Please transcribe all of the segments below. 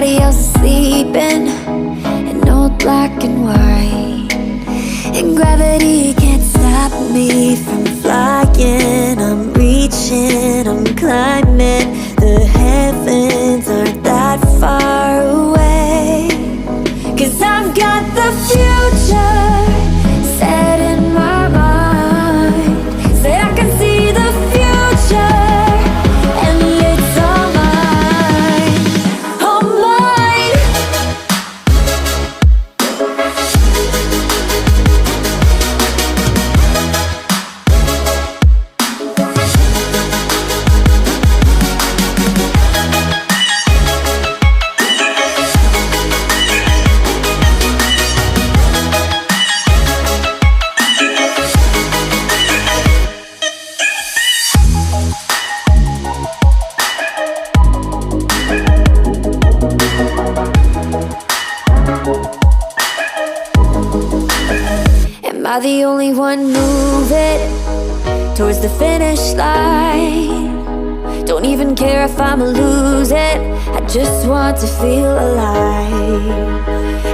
everybody else is sleeping in old black and white, and gravity can't stop me from flying. I'm reaching, I'm climbing. The heavens aren't that far away, 'cause I've got the future set in my mind. Said I can see the future, and it's all mine, all mine. Am I the only one moving towards the finish line? Don't even care if I'ma lose it, I just want to feel alive.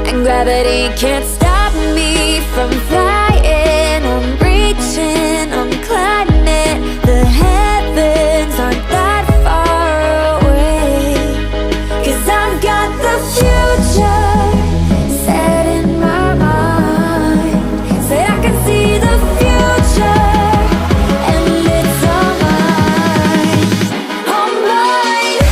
And gravity can't stop me from flying. I'm reaching, I'm climbing. The heavens aren't that far away, 'cause I've got the future set in my mind. Said I can see the future, and it's all mine, all mine.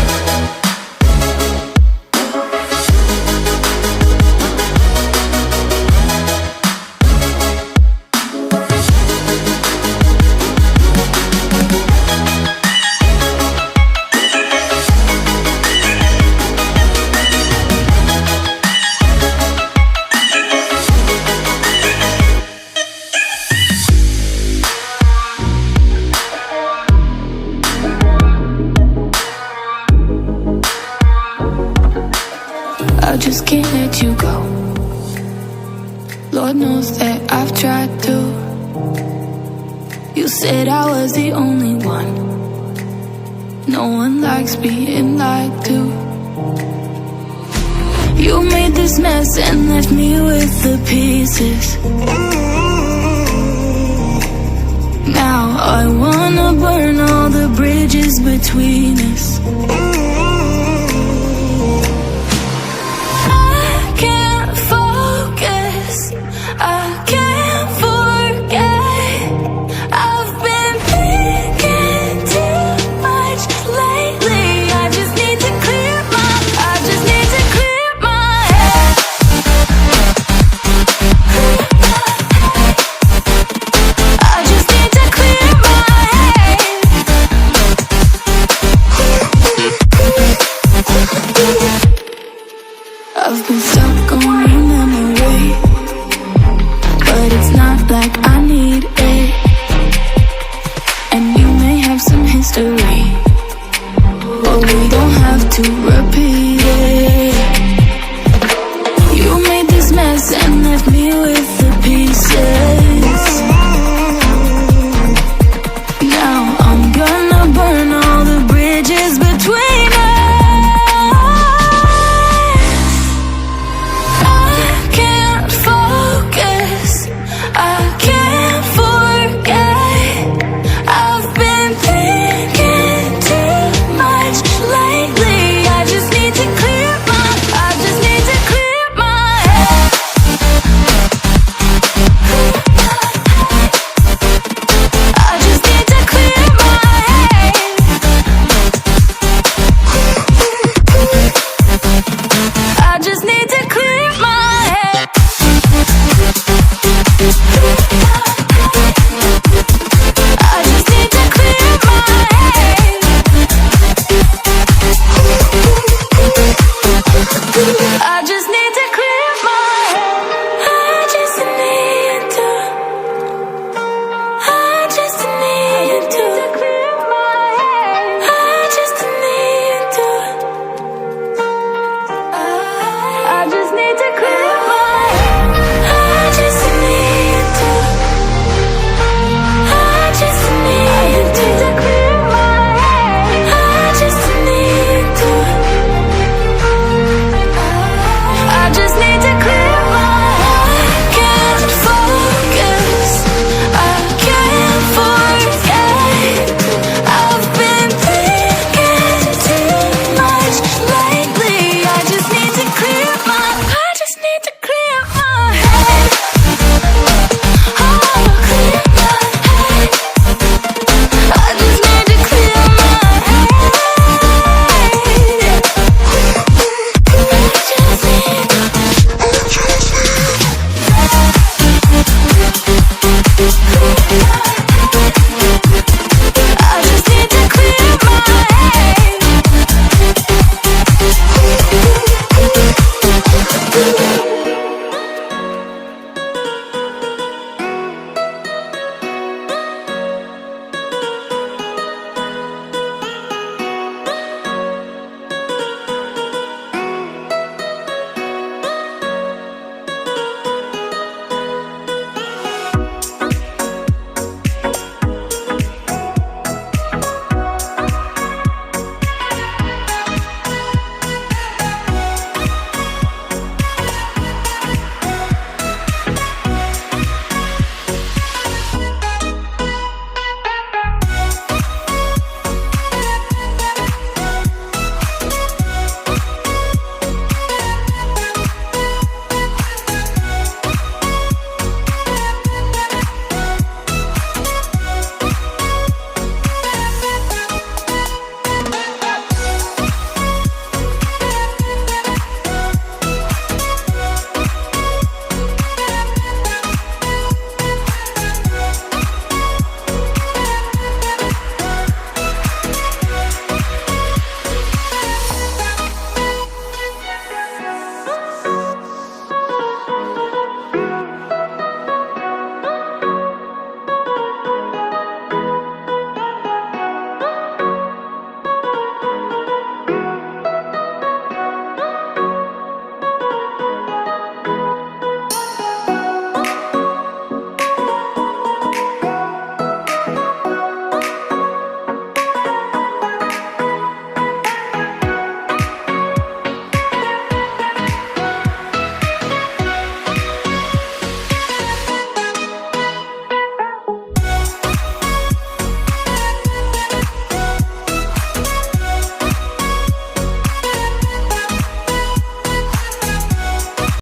I just can't let you go. Lord knows that I've tried to. You said I was the only one. No one likes being lied to. You made this mess and left me with the pieces. Now I wanna burn all the bridges between us.